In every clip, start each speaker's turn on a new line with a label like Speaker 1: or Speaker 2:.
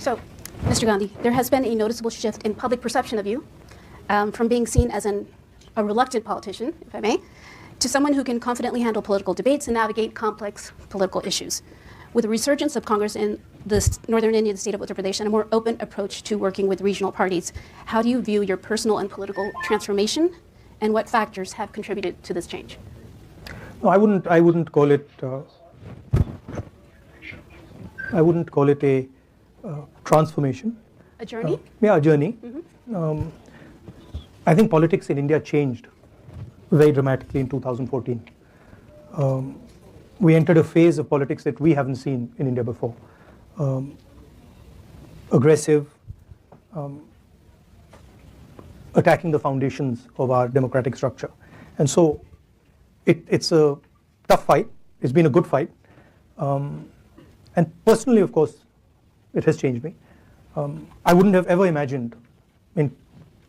Speaker 1: So, Mr. Gandhi, there has been a noticeable shift in public perception of you from being seen as a reluctant politician, if I may, to someone who can confidently handle political debates and navigate complex political issues. With a resurgence of Congress in northern India, the state of Uttar Pradesh, and a more open approach to working with regional parties, how do you view your personal and political transformation, and what factors have contributed to this change?
Speaker 2: No, I wouldn't call it. I wouldn't call it a transformation.
Speaker 1: A journey?
Speaker 2: Yeah, a journey.
Speaker 1: Mm-hmm.
Speaker 2: I think politics in India changed very dramatically in 2014. We entered a phase of politics that we haven't seen in India before. Aggressive, attacking the foundations of our democratic structure. And so it's a tough fight. It's been a good fight. And personally, of course, it has changed me. I wouldn't have ever imagined,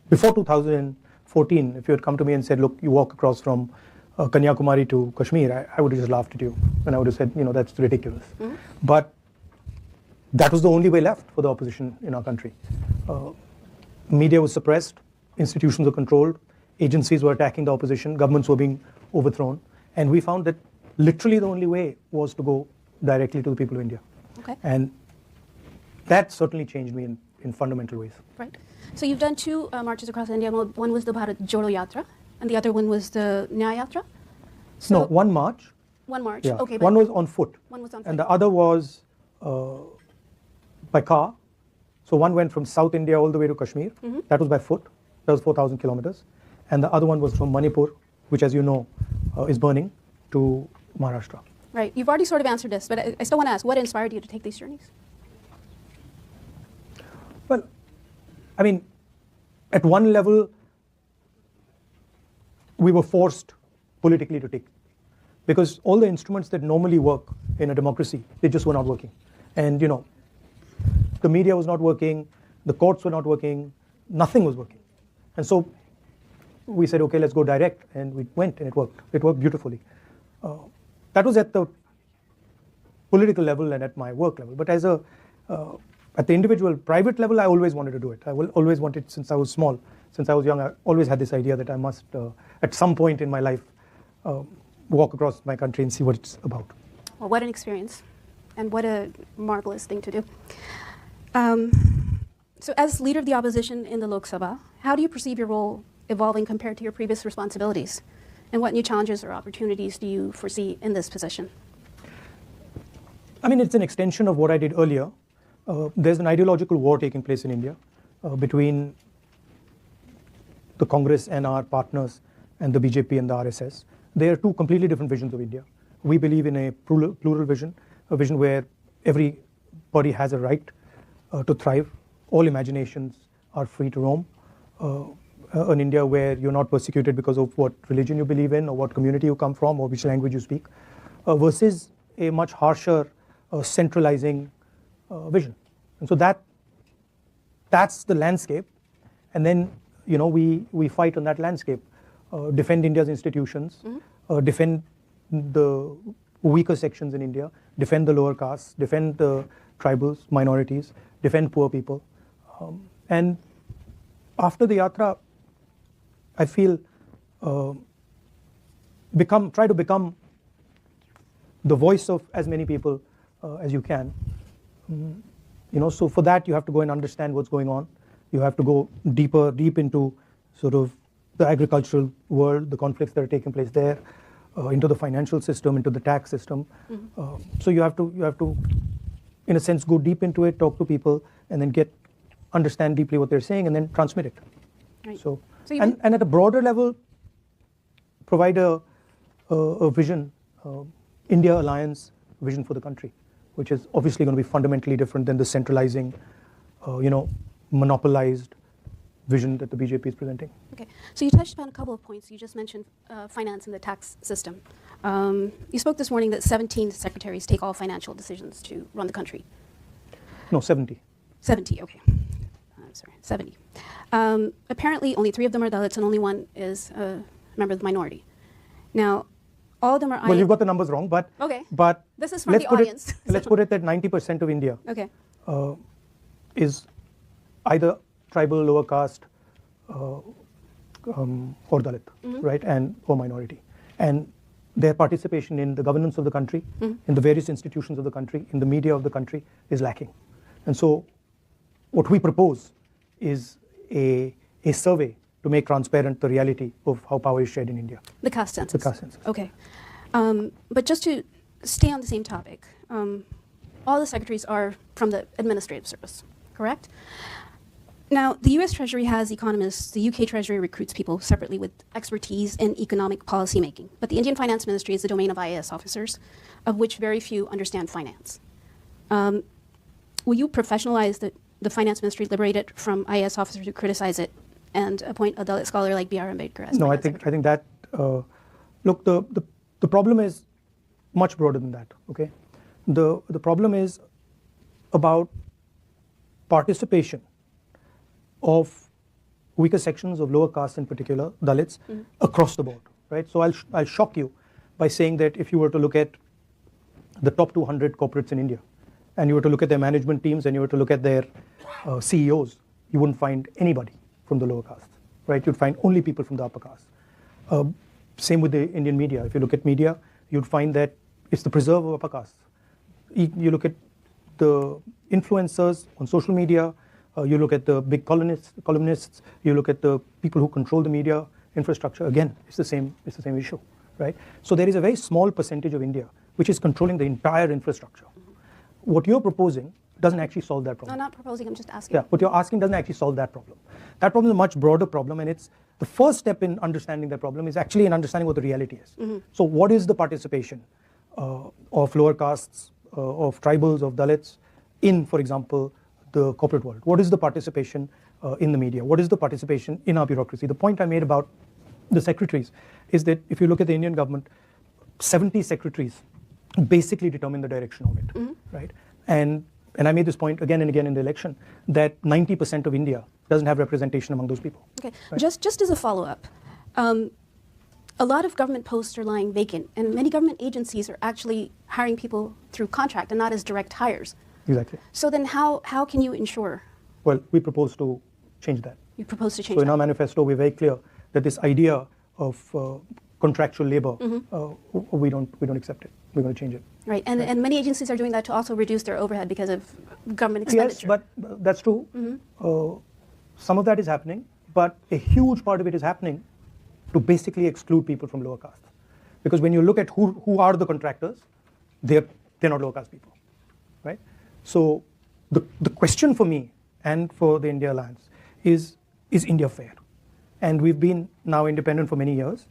Speaker 2: before 2014, if you had come to me and said, look, you walk across from Kanyakumari to Kashmir, I would have just laughed at you. And I would have said, that's ridiculous. Mm-hmm. But that was the only way left for the opposition in our country. Media was suppressed, institutions were controlled, agencies were attacking the opposition, governments were being overthrown. And we found that literally the only way was to go directly to the people of India.
Speaker 1: Okay.
Speaker 2: And that certainly changed me in fundamental ways.
Speaker 1: Right. So you've done two marches across India. One was the Bharat Jodo Yatra, and the other one was the Nyaya Yatra.
Speaker 2: So no, one march.
Speaker 1: One march.
Speaker 2: Yeah.
Speaker 1: Okay.
Speaker 2: One was on foot.
Speaker 1: One was on foot.
Speaker 2: And the other was by car. So one went from South India all the way to Kashmir. Mm-hmm. That was by foot. That was 4,000 kilometers. And the other one was from Manipur, which, as you know, is burning, to Maharashtra.
Speaker 1: Right. You've already sort of answered this, but I still want to ask, what inspired you to take these journeys?
Speaker 2: Well, I mean, at one level, we were forced politically to take, because all the instruments that normally work in a democracy, they just were not working. And, the media was not working, the courts were not working, nothing was working. And so we said, okay, let's go direct. And we went, and it worked. It worked beautifully. That was at the political level and at my work level. But at the individual, private level, I always wanted to do it. I always wanted, since I was small, since I was young, I always had this idea that I must, at some point in my life, walk across my country and see what it's about.
Speaker 1: Well, what an experience, and what a marvelous thing to do. So as leader of the opposition in the Lok Sabha, how do you perceive your role evolving compared to your previous responsibilities? And what new challenges or opportunities do you foresee in this position?
Speaker 2: I mean, it's an extension of what I did earlier. There's an ideological war taking place in India between the Congress and our partners and the BJP and the RSS. They are two completely different visions of India. We believe in a plural vision, a vision where everybody has a right to thrive. All imaginations are free to roam. An India where you're not persecuted because of what religion you believe in, or what community you come from, or which language you speak, versus a much harsher, centralizing vision. And so that's the landscape. And then, we fight on that landscape, defend India's institutions, mm-hmm. Defend the weaker sections in India, defend the lower castes, defend the tribals, minorities, defend poor people. And after the yatra, I feel try to become the voice of as many people as you can. So for that you have to go and understand what's going on. You have to go deep into sort of the agricultural world, the conflicts that are taking place there, into the financial system, into the tax system. Mm-hmm. So you have to, in a sense, go deep into it, talk to people, and then understand deeply what they're saying, and then transmit it.
Speaker 1: Right.
Speaker 2: So and at a broader level, provide a vision, India Alliance vision for the country, which is obviously going to be fundamentally different than the centralizing, monopolized vision that the BJP is presenting.
Speaker 1: Okay, so you touched upon a couple of points. You just mentioned finance and the tax system. You spoke this morning that 17 secretaries take all financial decisions to run the country.
Speaker 2: No, 70.
Speaker 1: 70, okay. I'm sorry, 70. Apparently, only 3 of them are Dalits, and only one is a member of the minority. Now, all of them are...
Speaker 2: Well, you've got the numbers wrong, but...
Speaker 1: Okay.
Speaker 2: But
Speaker 1: this is from the audience.
Speaker 2: Let's put it that 90% of India...
Speaker 1: Okay.
Speaker 2: is either tribal, lower caste, or Dalit, right, or minority. And their participation in the governance of the country, in the various institutions of the country, in the media of the country is lacking. And so what we propose is a survey to make transparent the reality of how power is shared in India.
Speaker 1: The caste census.
Speaker 2: The caste census.
Speaker 1: Okay. But just to stay on the same topic, all the secretaries are from the administrative service, correct? Now, the US Treasury has economists, the UK Treasury recruits people separately with expertise in economic policy making. But the Indian Finance Ministry is the domain of IAS officers, of which very few understand finance. Will you professionalize the Finance Ministry, liberate it from IAS officers who criticize it, and appoint a Dalit scholar like B.R. Ambedkar as
Speaker 2: No, I
Speaker 1: Finance
Speaker 2: think that, look, the problem is much broader than that, okay? The problem is about participation of weaker sections of lower castes, in particular Dalits, across the board, right? So I'll shock you by saying that if you were to look at the top 200 corporates in India, and you were to look at their management teams, and you were to look at their CEOs, you wouldn't find anybody from the lower caste, right? You'd find only people from the upper caste. Same with the Indian media. If you look at media, you'd find that it's the preserve of upper castes. You look at the influencers on social media, you look at the big columnists, you look at the people who control the media infrastructure. Again, it's the same issue, right? So there is a very small percentage of India which is controlling the entire infrastructure. What you're proposing doesn't actually solve that problem.
Speaker 1: No, not proposing, I'm just asking.
Speaker 2: Yeah, what you're asking doesn't actually solve that problem. That problem is a much broader problem, and it's the first step in understanding that problem is actually in understanding what the reality is. So what is the participation of lower castes, of tribals, of Dalits in, for example, the corporate world? What is the participation in the media? What is the participation in our bureaucracy? The point I made about the secretaries is that if you look at the Indian government, 70 secretaries basically determine the direction of it, right? And I made this point again and again in the election that 90% of India doesn't have representation among those people.
Speaker 1: Okay,
Speaker 2: right?
Speaker 1: just as a follow-up, a lot of government posts are lying vacant, and many government agencies are actually hiring people through contract and not as direct hires.
Speaker 2: Exactly.
Speaker 1: So then how can you ensure?
Speaker 2: Well, we propose to change that.
Speaker 1: You propose to change
Speaker 2: So in
Speaker 1: that?
Speaker 2: our manifesto, we're very clear that this idea of contractual labor, we don't accept it. We're going to change it.
Speaker 1: Right, and many agencies are doing that to also reduce their overhead because of government expenditure.
Speaker 2: Yes, but that's true. Some of that is happening, but a huge part of it is happening to basically exclude people from lower caste. Because when you look at who are the contractors, they're not lower caste people, right? So the question for me and for the India Alliance is India fair? And we've been now independent for many years.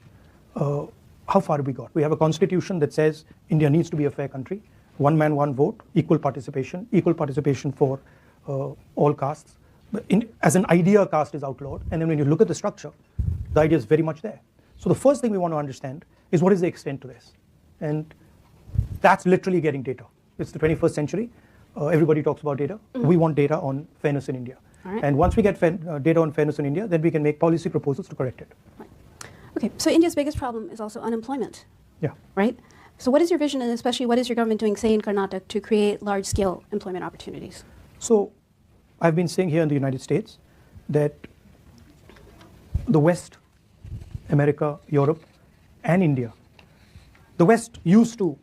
Speaker 2: How far have we got? We have a constitution that says India needs to be a fair country. One man, one vote, equal participation for all castes. But as an idea, caste is outlawed. And then when you look at the structure, the idea is very much there. So the first thing we want to understand is what is the extent to this? And that's literally getting data. It's the 21st century. Everybody talks about data. We want data on fairness in India.
Speaker 1: Right.
Speaker 2: And once we get data on fairness in India, then we can make policy proposals to correct it.
Speaker 1: Right. Okay, so India's biggest problem is also unemployment.
Speaker 2: Yeah.
Speaker 1: Right? So what is your vision, and especially what is your government doing, say in Karnataka, to create large-scale employment opportunities?
Speaker 2: So I've been saying here in the United States that the West, America, Europe, and India, the West used to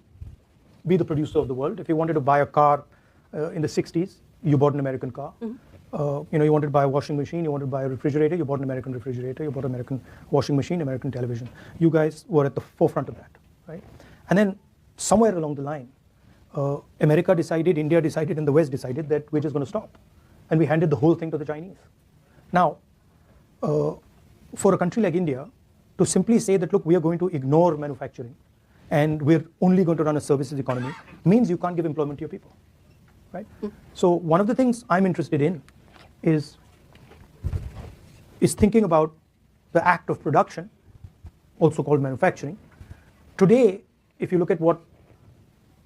Speaker 2: be the producer of the world. If you wanted to buy a car in the 60s, you bought an American car. You wanted to buy a washing machine, you wanted to buy a refrigerator, you bought an American refrigerator, you bought an American washing machine, American television. You guys were at the forefront of that, right? And then somewhere along the line, America decided, India decided, and the West decided that we're just going to stop. And we handed the whole thing to the Chinese. Now, for a country like India, to simply say that, look, we are going to ignore manufacturing and we're only going to run a services economy means you can't give employment to your people, right? So one of the things I'm interested in is thinking about the act of production, also called manufacturing. Today, if you look at what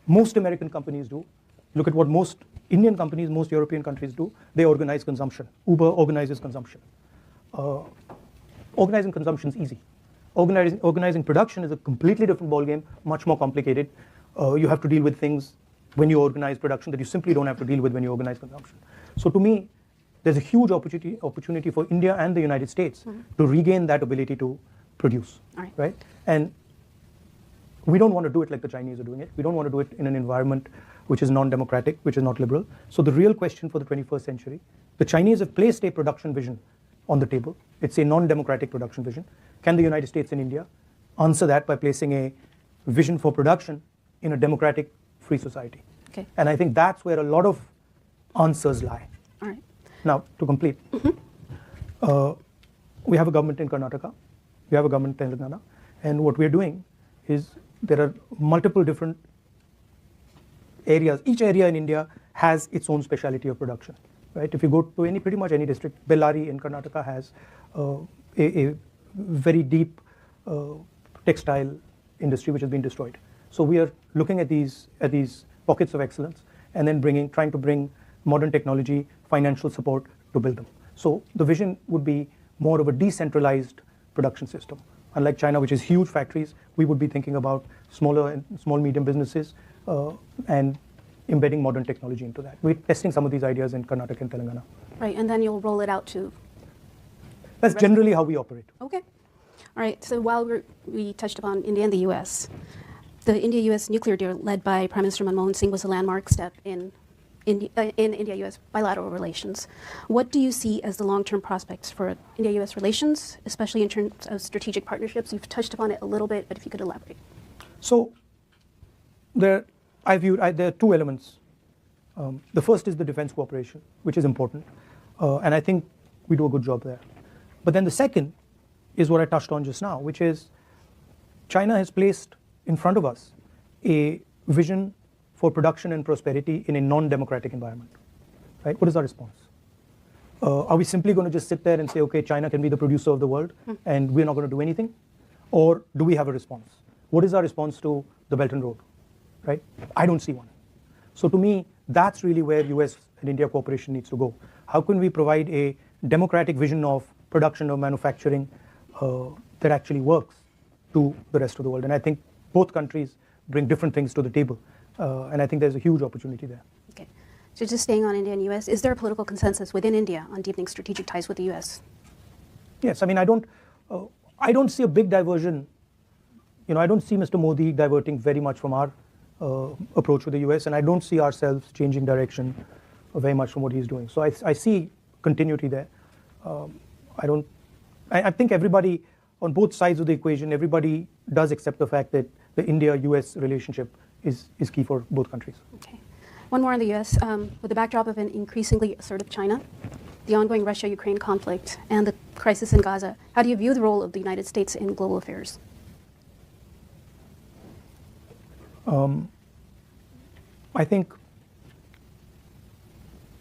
Speaker 2: most American companies do, look at what most Indian companies, most European countries do, they organize consumption. Uber organizes consumption. Organizing consumption is easy. Organizing production is a completely different ballgame, much more complicated. You have to deal with things when you organize production that you simply don't have to deal with when you organize consumption. So to me, there's a huge opportunity for India and the United States to regain that ability to produce, right? And we don't want to do it like the Chinese are doing it. We don't want to do it in an environment which is non-democratic, which is not liberal. So the real question for the 21st century, the Chinese have placed a production vision on the table. It's a non-democratic production vision. Can the United States and India answer that by placing a vision for production in a democratic, free society?
Speaker 1: Okay.
Speaker 2: And I think that's where a lot of answers lie.
Speaker 1: All right.
Speaker 2: Now, to complete, we have a government in Karnataka, we have a government in Telangana, and what we're doing is there are multiple different areas. Each area in India has its own speciality of production, right? If you go to pretty much any district, Bellary in Karnataka has a very deep textile industry which has been destroyed. So we are looking at these pockets of excellence and then trying to bring modern technology, financial support to build them. So the vision would be more of a decentralized production system. Unlike China, which is huge factories, we would be thinking about smaller and small medium businesses and embedding modern technology into that. We're testing some of these ideas in Karnataka and Telangana.
Speaker 1: Right, and then you'll roll it out to...
Speaker 2: That's generally how we operate.
Speaker 1: Okay. All right, so while we touched upon India and the U.S., the India-U.S. nuclear deal led by Prime Minister Manmohan Singh was a landmark step in India-U.S. bilateral relations. What do you see as the long-term prospects for India-U.S. relations, especially in terms of strategic partnerships? You've touched upon it a little bit, but if you could elaborate.
Speaker 2: So there are two elements. The first is the defense cooperation, which is important, and I think we do a good job there. But then the second is what I touched on just now, which is China has placed in front of us a vision for production and prosperity in a non-democratic environment, right? What is our response? Are we simply going to just sit there and say, okay, China can be the producer of the world and we're not going to do anything? Or do we have a response? What is our response to the Belt and Road, right? I don't see one. So to me, that's really where US and India cooperation needs to go. How can we provide a democratic vision of production or manufacturing that actually works to the rest of the world? And I think both countries bring different things to the table. And I think there's a huge opportunity there.
Speaker 1: Okay. So just staying on India and U.S., is there a political consensus within India on deepening strategic ties with the U.S.?
Speaker 2: Yes. I mean, I don't see a big diversion. I don't see Mr. Modi diverting very much from our approach with the U.S., and I don't see ourselves changing direction very much from what he's doing. So I see continuity there. I think everybody on both sides of the equation, everybody does accept the fact that the India-U.S. relationship is key for both countries.
Speaker 1: Okay. One more on the U.S. With the backdrop of an increasingly assertive China, the ongoing Russia-Ukraine conflict, and the crisis in Gaza, how do you view the role of the United States in global affairs?
Speaker 2: I think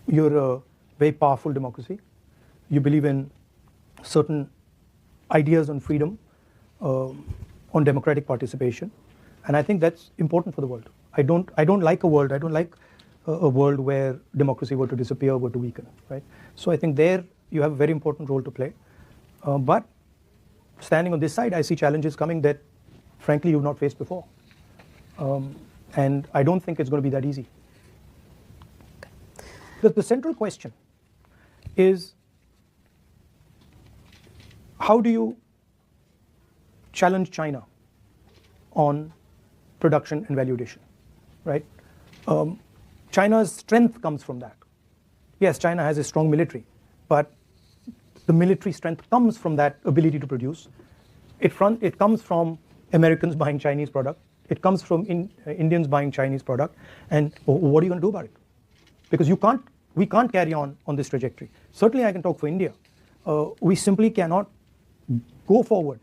Speaker 2: you're a very powerful democracy. You believe in certain ideas on freedom, on democratic participation. And I think that's important for the world. I don't like a world where democracy were to disappear, were to weaken, right? So I think there you have a very important role to play. But standing on this side, I see challenges coming that, frankly, you've not faced before. And I don't think it's going to be that easy. The central question is, how do you challenge China on production and value addition, right? China's strength comes from that. Yes, China has a strong military, but the military strength comes from that ability to produce. It comes from Americans buying Chinese product. It comes from Indians buying Chinese product. And what are you going to do about it? Because we can't carry on this trajectory. Certainly I can talk for India. We simply cannot go forward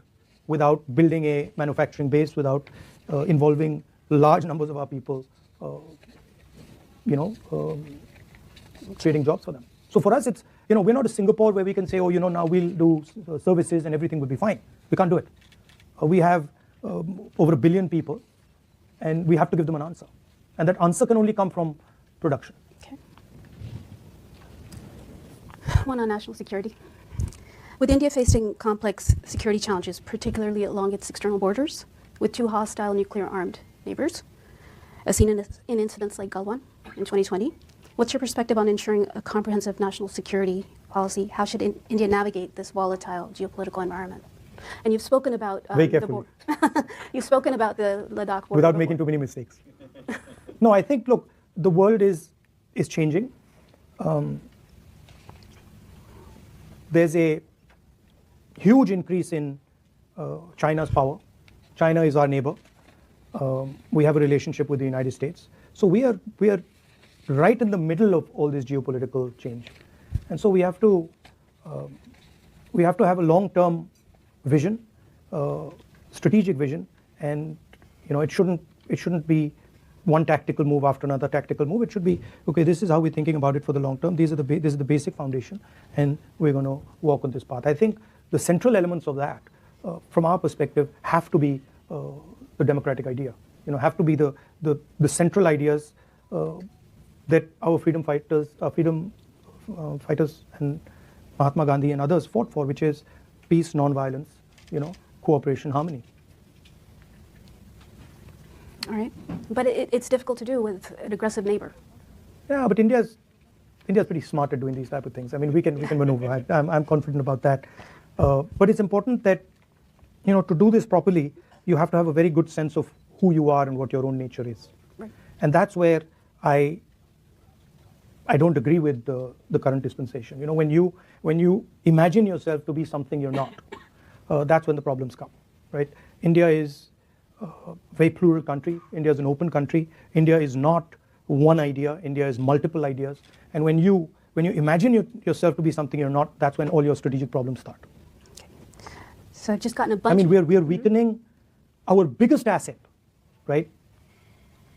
Speaker 2: without building a manufacturing base, without involving large numbers of our people, creating jobs for them. So for us, it's, we're not a Singapore where we can say, now we'll do services and everything will be fine. We can't do it. We have over 1 billion people, and we have to give them an answer. And that answer can only come from production.
Speaker 1: Okay. One on national security. With India facing complex security challenges, particularly along its external borders, with 2 hostile nuclear-armed neighbors, as seen in incidents like Galwan in 2020, What's your perspective on ensuring a comprehensive national security policy? How should India navigate this volatile geopolitical environment? And you've spoken about
Speaker 2: Very carefully.
Speaker 1: You've spoken about the Ladakh border
Speaker 2: Without making too many mistakes. No, I think, look, the world is changing. There's a huge increase in China's power. China is our neighbor. We have a relationship with the United States. So we are right in the middle of all this geopolitical change. And so we have to have a long-term vision, strategic vision, and it shouldn't be one tactical move after another tactical move. It should be, okay, this is how we're thinking about it for the long term. This is the basic foundation, and we're going to walk on this path. I think the central elements of that, from our perspective, have to be the democratic idea. Have to be the central ideas that our freedom fighters, and Mahatma Gandhi and others fought for, which is peace, non-violence, cooperation, harmony.
Speaker 1: All right, but it's difficult to do with an aggressive neighbor.
Speaker 2: Yeah, but India's pretty smart at doing these type of things. I mean, we can maneuver. I'm confident about that. But it's important that to do this properly, you have to have a very good sense of who you are and what your own nature is.
Speaker 1: Right.
Speaker 2: And that's where I don't agree with the current dispensation. When you imagine yourself to be something you're not, that's when the problems come, right? India is a very plural country. India is an open country. India is not one idea. India is multiple ideas. And when you imagine yourself to be something you're not, that's when all your strategic problems start.
Speaker 1: Okay. So I've just gotten a bunch.
Speaker 2: I mean, we're weakening our biggest asset, right?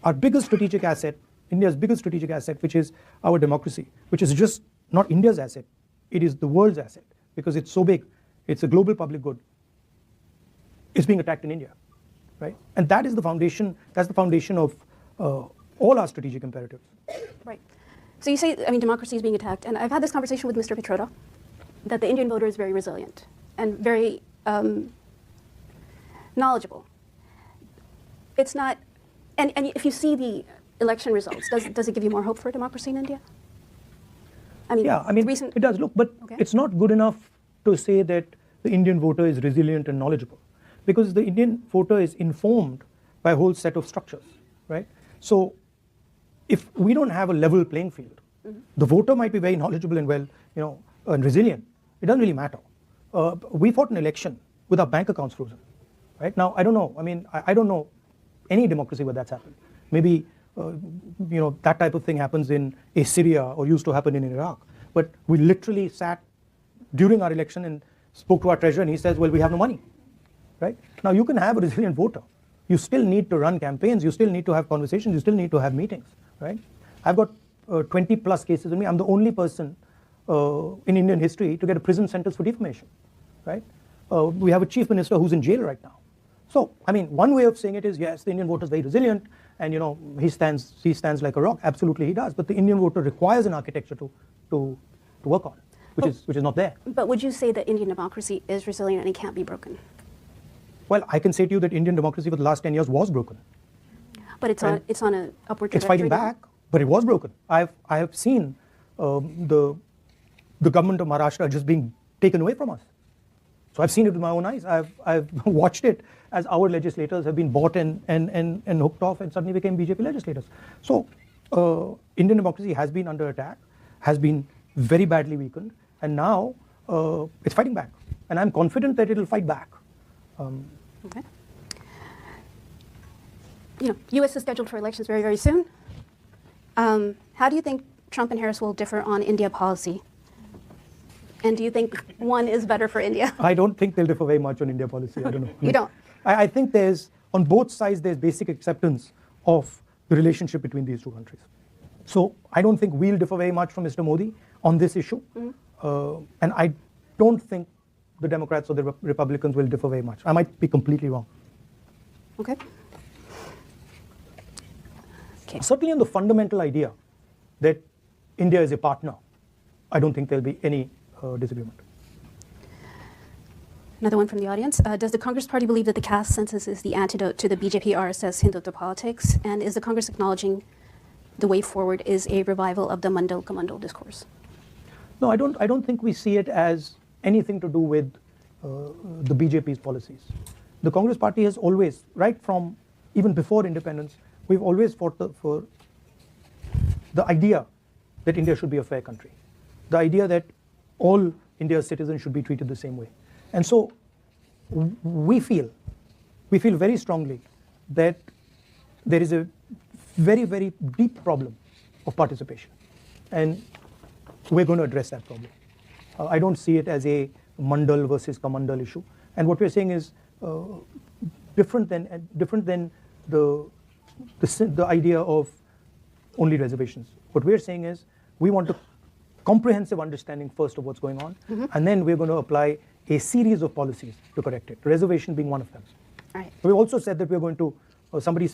Speaker 2: Our biggest strategic asset, India's biggest strategic asset, which is our democracy, which is just not India's asset. It is the world's asset because it's so big. It's a global public good. It's being attacked in India, right? And that is the foundation. That's the foundation of all our strategic imperatives.
Speaker 1: Right. So you say, democracy is being attacked, and I've had this conversation with Mr. Petroda, that the Indian voter is very resilient and very knowledgeable. It's not, and if you see the election results, does it give you more hope for democracy in India?
Speaker 2: It does. Look, but
Speaker 1: Okay.
Speaker 2: It's not good enough to say that the Indian voter is resilient and knowledgeable, because the Indian voter is informed by a whole set of structures, right? So if we don't have a level playing field, the voter might be very knowledgeable and and resilient. It doesn't really matter. We fought an election with our bank accounts frozen, right? Now, I don't know. I don't know any democracy where that's happened. Maybe that type of thing happens in Syria or used to happen in Iraq. But we literally sat during our election and spoke to our treasurer, and he says, well, we have no money, right? Now, you can have a resilient voter. You still need to run campaigns. You still need to have conversations. You still need to have meetings, right? I've got 20 plus cases in me. I'm the only person in Indian history to get a prison sentence for defamation, right? We have a chief minister who's in jail right now. So, one way of saying it is, yes, the Indian voter is very resilient, and he stands like a rock. Absolutely, he does. But the Indian voter requires an architecture to work on, which is not there.
Speaker 1: But would you say that Indian democracy is resilient and it can't be broken?
Speaker 2: Well, I can say to you that Indian democracy for the last 10 years was broken.
Speaker 1: But it's on an upward trajectory.
Speaker 2: It's fighting back, but it was broken. I have seen the government of Maharashtra just being taken away from us. So I've seen it with my own eyes. I've watched it as our legislators have been bought and hooked off and suddenly became BJP legislators. So Indian democracy has been under attack, has been very badly weakened, and now it's fighting back. And I'm confident that it'll fight back.
Speaker 1: Okay. U.S. is scheduled for elections very, very soon. How do you think Trump and Harris will differ on India policy? And do you think one is better for India?
Speaker 2: I don't think they'll differ very much on India policy. I don't know.
Speaker 1: You don't?
Speaker 2: I think on both sides, there's basic acceptance of the relationship between these two countries. So I don't think we'll differ very much from Mr. Modi on this issue. And I don't think the Democrats or the Republicans will differ very much. I might be completely wrong.
Speaker 1: Okay.
Speaker 2: Certainly on the fundamental idea that India is a partner, I don't think there'll be any disagreement.
Speaker 1: Another one from the audience. Does the Congress Party believe that the caste census is the antidote to the BJP RSS Hindutva politics? And is the Congress acknowledging the way forward is a revival of the Mandal Kamandal discourse?
Speaker 2: No, I don't think we see it as anything to do with the BJP's policies. The Congress Party has always, right from even before independence, we've always fought for the idea that India should be a fair country, the idea that all India's citizens should be treated the same way. And so we feel very strongly that there is a very, very deep problem of participation, and we're going to address that problem. I don't see it as a Mandal versus Kamandal issue, and what we're saying is different than the idea of only reservations. What we're saying is we want a comprehensive understanding first of what's going on, and then we're going to apply a series of policies to correct it, reservation being one of them.
Speaker 1: Right.
Speaker 2: We also said that we're going to, somebody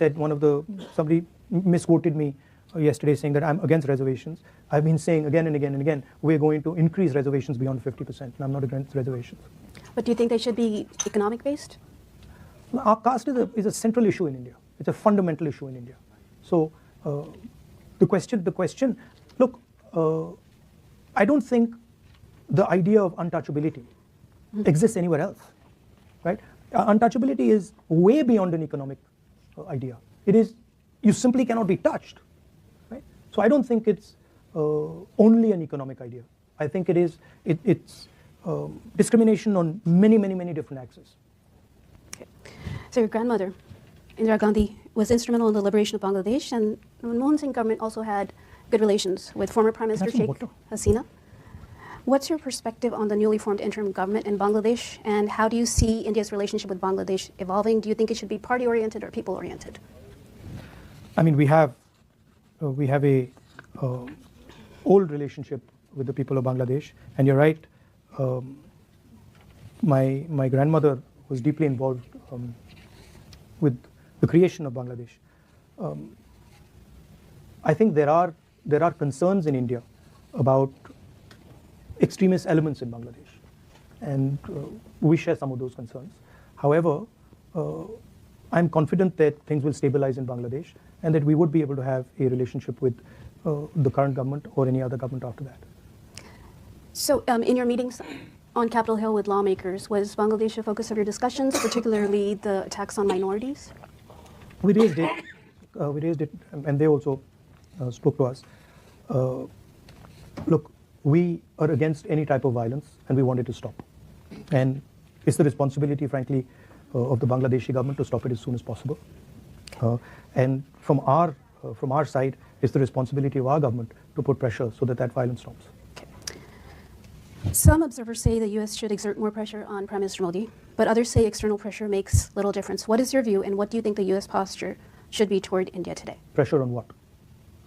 Speaker 2: misquoted me yesterday saying that I'm against reservations. I've been saying again and again and again, we're going to increase reservations beyond 50%, and I'm not against reservations.
Speaker 1: But do you think they should be economic based?
Speaker 2: Our caste is a central issue in India. It's a fundamental issue in India. So the question, look, I don't think the idea of untouchability exists anywhere else, right? Untouchability is way beyond an economic idea. It is, you simply cannot be touched, right? So I don't think it's only an economic idea. I think it's discrimination on many, many, many different axes.
Speaker 1: Okay. So your grandmother, Indira Gandhi, was instrumental in the liberation of Bangladesh, and the Manmohan Singh government also had good relations with former Prime Minister Sheikh Hasina. What's your perspective on the newly formed interim government in Bangladesh, and how do you see India's relationship with Bangladesh evolving? Do you think it should be party-oriented or people-oriented?
Speaker 2: I mean, we have a old relationship with the people of Bangladesh, and you're right. My grandmother was deeply involved with the creation of Bangladesh. I think there are concerns in India about extremist elements in Bangladesh, and we share some of those concerns. However, I'm confident that things will stabilize in Bangladesh, and that we would be able to have a relationship with the current government or any other government after that.
Speaker 1: So in your meetings on Capitol Hill with lawmakers, was Bangladesh a focus of your discussions, particularly the attacks on minorities?
Speaker 2: We raised it, and they also spoke to us. Look, we are against any type of violence, and we want it to stop. And it's the responsibility, frankly, of the Bangladeshi government to stop it as soon as possible. And from our side, it's the responsibility of our government to put pressure so that violence stops.
Speaker 1: Some observers say the U.S. should exert more pressure on Prime Minister Modi, but others say external pressure makes little difference. What is your view, and what do you think the U.S. posture should be toward India today?
Speaker 2: Pressure on what?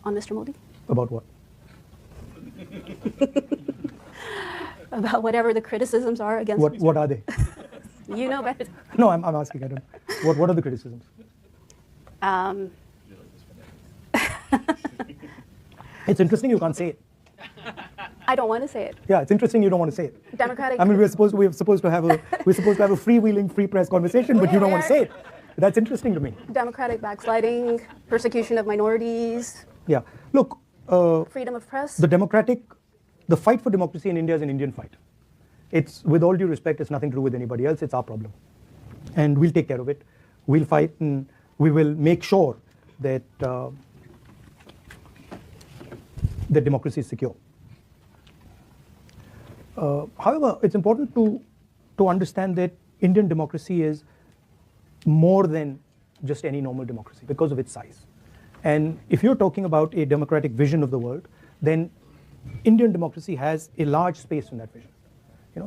Speaker 1: On Mr. Modi?
Speaker 2: About what?
Speaker 1: About whatever the criticisms are against
Speaker 2: What
Speaker 1: Mr.
Speaker 2: are they?
Speaker 1: You know better.
Speaker 2: No, I'm asking. I don't. What are the criticisms? It's interesting you can't say it.
Speaker 1: I don't want to say it.
Speaker 2: Yeah, it's interesting you don't want to say it.
Speaker 1: Democratic.
Speaker 2: I mean, we're supposed to have a freewheeling, free press conversation, but you don't want to say it. That's interesting to me.
Speaker 1: Democratic backsliding, persecution of minorities.
Speaker 2: Yeah. Look.
Speaker 1: Freedom of press.
Speaker 2: The fight for democracy in India is an Indian fight. It's, with all due respect, it's nothing to do with anybody else. It's our problem, and we'll take care of it. We'll fight, and we will make sure that that democracy is secure. However, it's important to understand that Indian democracy is more than just any normal democracy because of its size. And if you're talking about a democratic vision of the world, then Indian democracy has a large space in that vision.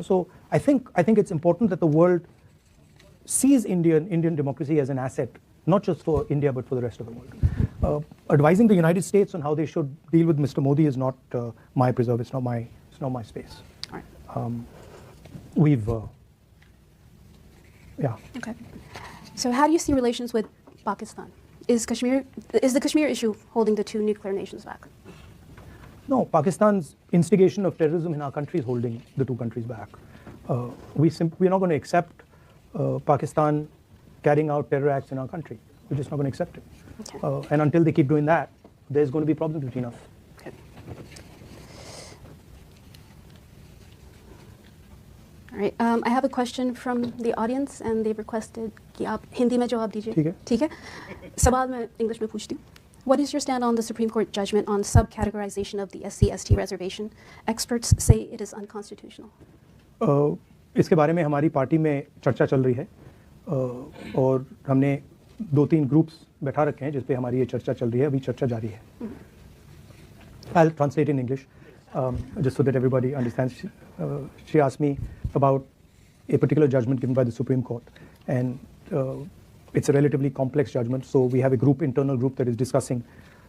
Speaker 2: So I think it's important that the world sees Indian democracy as an asset, not just for India but for the rest of the world. Advising the United States on how they should deal with Mr. Modi is not my preserve. It's not my space.
Speaker 1: All right.
Speaker 2: Yeah.
Speaker 1: Okay. So how do you see relations with Pakistan? Is the Kashmir issue holding the two nuclear nations back?
Speaker 2: No, Pakistan's instigation of terrorism in our country is holding the two countries back. We're not going to accept Pakistan carrying out terror acts in our country. We're just not going to accept it. Okay. And until they keep doing that, there's going to be problems between us.
Speaker 1: Okay. All right. I have a question from the audience, and they've requested कि आप हिंदी में जवाब दीजिए.
Speaker 2: ठीक है.
Speaker 1: ठीक है. सवाल मैं इंग्लिश में पूछती हूँ. What is your stand on the Supreme Court judgment on subcategorization of the SC/ST reservation? Experts say it is unconstitutional.
Speaker 2: इसके बारे में हमारी पार्टी में चर्चा चल रही है और हमने 2-3 ग्रुप्स बैठा रखे हैं जिस पे हमारी ये चर्चा चल रही है. अभी चर्चा जारी है. I'll translate in English just so that everybody understands. She asked me about a particular judgment given by the Supreme Court, and it's a relatively complex judgment. So we have a internal group that is discussing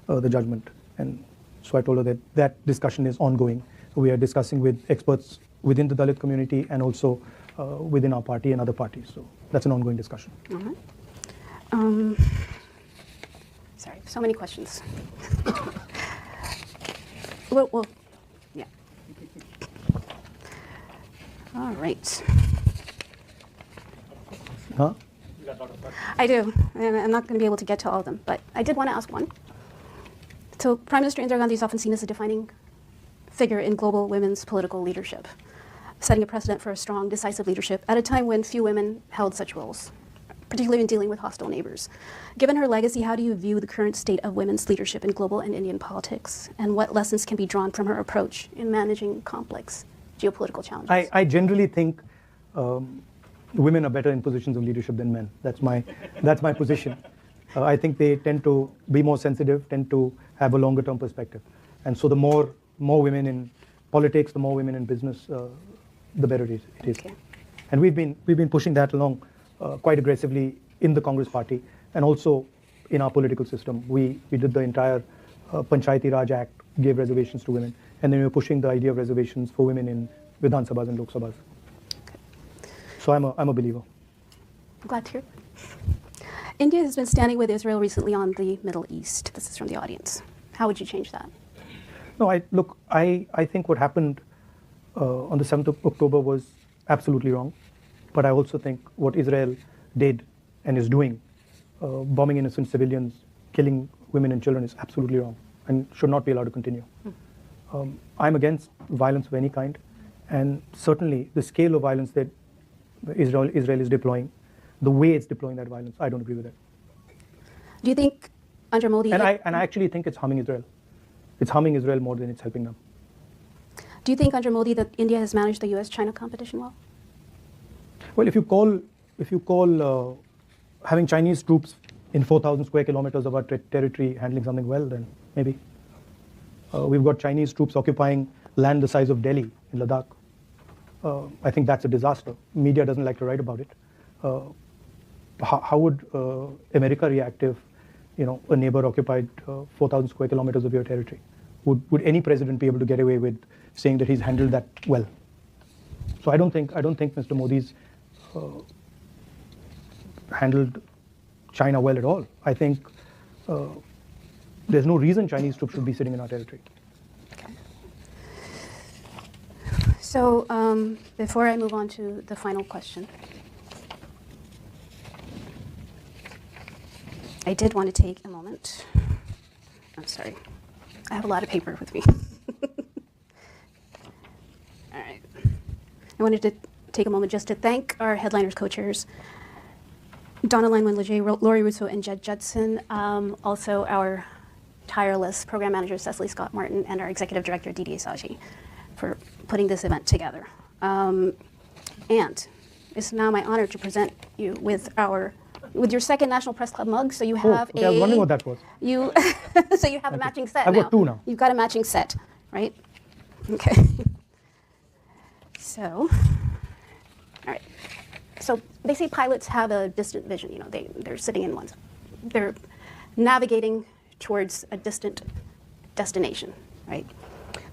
Speaker 2: the judgment, and so I told her that that discussion is ongoing. So we are discussing with experts within the Dalit community and also within our party and other parties. So that's an ongoing discussion.
Speaker 1: Sorry, so many questions. Well, yeah. All right.
Speaker 2: Huh?
Speaker 1: I do, and I'm not going to be able to get to all of them, but I did want to ask one. So Prime Minister Indira Gandhi is often seen as a defining figure in global women's political leadership, setting a precedent for a strong, decisive leadership at a time when few women held such roles, particularly in dealing with hostile neighbors. Given her legacy, how do you view the current state of women's leadership in global and Indian politics, and what lessons can be drawn from her approach in managing complex geopolitical challenges?
Speaker 2: I generally think women are better in positions of leadership than men. That's my position. I think they tend to be more sensitive, tend to have a longer term perspective. And so the more women in politics, the more women in business, the better it is.
Speaker 1: Okay.
Speaker 2: And we've been pushing that along quite aggressively in the Congress party and also in our political system. We did the entire Panchayati Raj Act, gave reservations to women, and then we were pushing the idea of reservations for women in Vidhan Sabhas and Lok Sabhas.
Speaker 1: Okay.
Speaker 2: So I'm a believer.
Speaker 1: Glad to hear. India has been standing with Israel recently on the Middle East. This is from the audience. How would you change that?
Speaker 2: No, I think what happened on the 7th of October was absolutely wrong. But I also think what Israel did and is doing, bombing innocent civilians, killing women and children, is absolutely wrong and should not be allowed to continue. I'm against violence of any kind, and certainly the scale of violence that Israel is deploying, the way it's deploying that violence, I don't agree with it.
Speaker 1: Do you think under Modi...
Speaker 2: And I actually think it's harming Israel. It's harming Israel more than it's helping them.
Speaker 1: Do you think under Modi that India has managed the US-China competition well?
Speaker 2: Well, if you call having Chinese troops in 4,000 square kilometers of our territory handling something well, then maybe. We've got Chinese troops occupying land the size of Delhi in Ladakh. I think that's a disaster. Media doesn't like to write about it. How would America react if, a neighbor occupied 4,000 square kilometers of your territory? Would any president be able to get away with saying that he's handled that well? So I don't think Mr. Modi's handled China well at all. I think there's no reason Chinese troops should be sitting in our territory.
Speaker 1: Okay. So before I move on to the final question, I did want to take a moment. I'm sorry. I have a lot of paper with me. All right. I wanted to take a moment just to thank our headliners, co-chairs, Donna Lanwin-Leger, Lori Russo, and Jed Judson. Also our tireless program manager, Cecily Scott Martin, and our executive director, Didi Asaji, for putting this event together. And it's now my honor to present you with your second National Press Club mug. So you have
Speaker 2: I was wondering what that was.
Speaker 1: So you have a matching set
Speaker 2: I've
Speaker 1: now.
Speaker 2: got two now.
Speaker 1: You've got a matching set, right? Okay. So, all right. So they say pilots have a distant vision. They're sitting in ones. They're navigating towards a distant destination, right?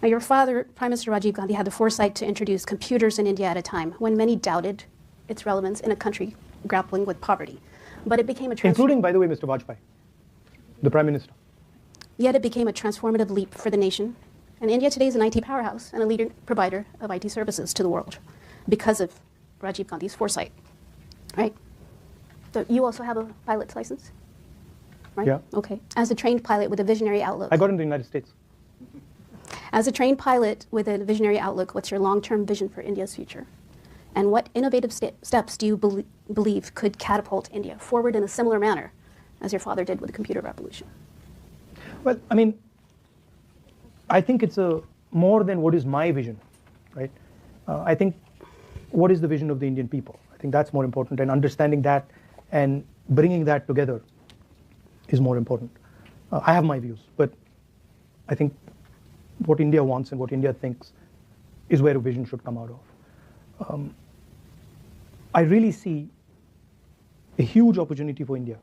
Speaker 1: Now, your father, Prime Minister Rajiv Gandhi, had the foresight to introduce computers in India at a time when many doubted its relevance in a country grappling with poverty. But it became
Speaker 2: including, by the way, Mr. Vajpayee, the Prime Minister.
Speaker 1: Yet it became a transformative leap for the nation. And India today is an IT powerhouse and a leading provider of IT services to the world because of Rajiv Gandhi's foresight, right? So you also have a pilot's license? right?
Speaker 2: Yeah.
Speaker 1: Okay. As a trained pilot with a visionary outlook.
Speaker 2: I got into the United States.
Speaker 1: As a trained pilot with a visionary outlook, what's your long-term vision for India's future? And what innovative steps do you believe could catapult India forward in a similar manner as your father did with the computer revolution?
Speaker 2: Well, I mean, I think it's more than what is my vision, right? I think what is the vision of the Indian people? I think that's more important, and understanding that and bringing that together is more important. I have my views, but I think what India wants and what India thinks is where a vision should come out of. I really see a huge opportunity for India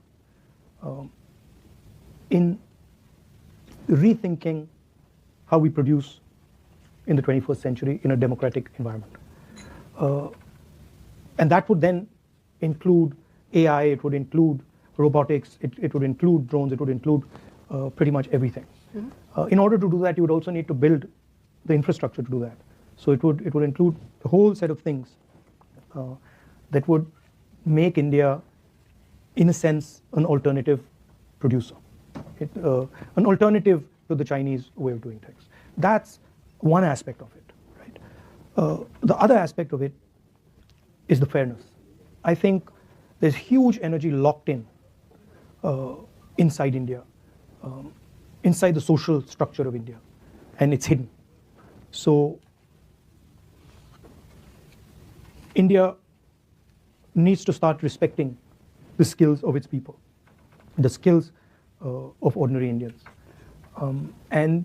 Speaker 2: in rethinking how we produce in the 21st century in a democratic environment. And that would then include AI, it would include robotics, it would include drones, it would include pretty much everything. In order to do that, you would also need to build the infrastructure to do that. So it would include a whole set of things that would make India, in a sense, an alternative producer, an alternative to the Chinese way of doing things. That's one aspect of it, right? The other aspect of it is the fairness. I think there's huge energy locked in inside India, inside the social structure of India, and it's hidden. So India needs to start respecting the skills of its people, the skills of ordinary Indians. And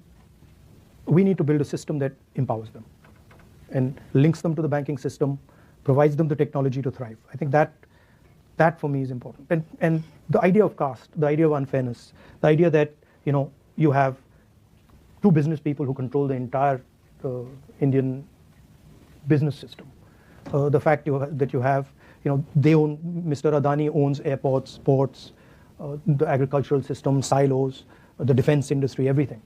Speaker 2: we need to build a system that empowers them and links them to the banking system, provides them the technology to thrive. I think that for me is important. And the idea of caste, the idea of unfairness, the idea that you have two business people who control the entire Indian business system. The fact that you have, they own, Mr. Adani owns airports, ports, the agricultural system, silos, the defense industry, everything.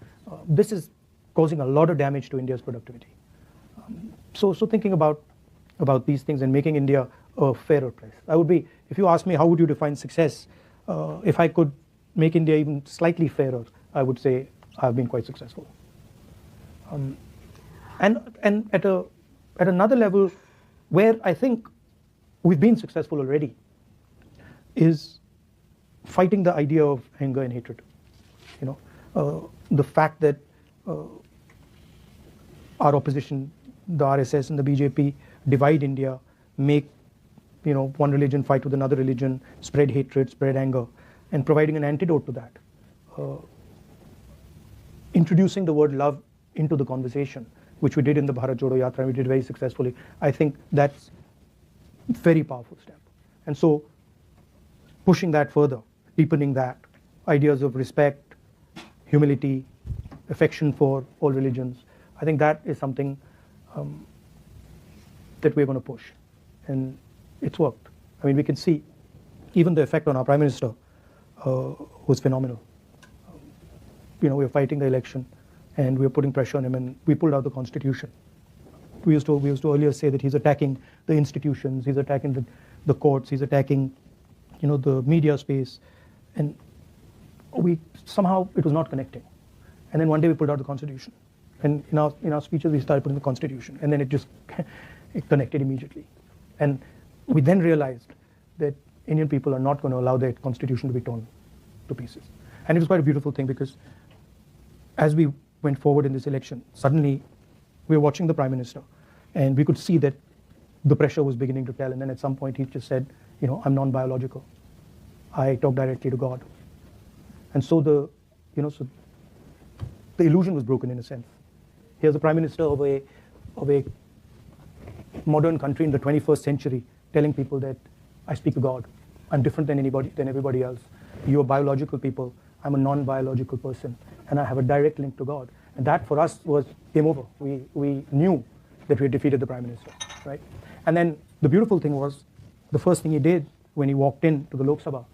Speaker 2: This is causing a lot of damage to India's productivity. So thinking about these things and making India a fairer place. If you ask me how would you define success, if I could make India even slightly fairer, I would say I've been quite successful. And at another level, where I think we've been successful already, is fighting the idea of anger and hatred. The fact that our opposition, the RSS and the BJP, divide India, make one religion fight with another religion, spread hatred, spread anger, and providing an antidote to that. Introducing the word love into the conversation, which we did in the Bharat Jodo Yatra, and we did very successfully. I think that's a very powerful step. And so pushing that further, deepening that, ideas of respect, humility, affection for all religions, I think that is something that we're going to push. And it's worked. I mean, we can see even the effect on our Prime Minister was phenomenal. We're fighting the election and we're putting pressure on him, and we pulled out the Constitution. We used to earlier say that he's attacking the institutions, he's attacking the courts, he's attacking the media space, and somehow it was not connecting. And then one day we pulled out the Constitution, and in our speeches we started putting the Constitution, and then it connected immediately. And we then realized that Indian people are not going to allow their Constitution to be torn to pieces. And it was quite a beautiful thing, because as we went forward in this election, suddenly we were watching the Prime Minister, and we could see that the pressure was beginning to tell. And then at some point he just said, I'm non-biological. I talk directly to God. And so the illusion was broken in a sense. Here's the Prime Minister of a modern country in the 21st century telling people that I speak to God. I'm different than everybody else. You're biological people. I'm a non-biological person, and I have a direct link to God. And that for us was game over. We knew that we had defeated the Prime Minister, right? And then the beautiful thing was, the first thing he did when he walked into the Lok Sabha,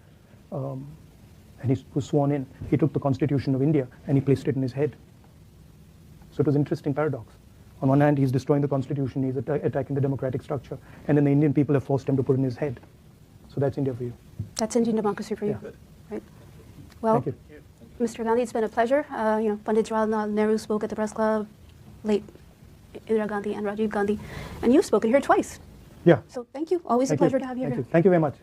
Speaker 2: and he was sworn in, he took the Constitution of India and he placed it in his head. So it was an interesting paradox. On one hand, he's destroying the Constitution, he's attacking the democratic structure, and then the Indian people have forced him to put it in his head. So that's India for you.
Speaker 1: That's Indian democracy for you,
Speaker 2: Yeah.
Speaker 1: right? Well,
Speaker 2: Thank you.
Speaker 1: Mr. Gandhi, it's been a pleasure. Pandit Jawaharlal Nehru spoke at the press club, late Indira Gandhi and Rajiv Gandhi, and you've spoken here twice.
Speaker 2: Yeah.
Speaker 1: So thank you. Always
Speaker 2: Thank
Speaker 1: a pleasure
Speaker 2: you.
Speaker 1: to have you
Speaker 2: Thank
Speaker 1: here.
Speaker 2: you. Thank you very much.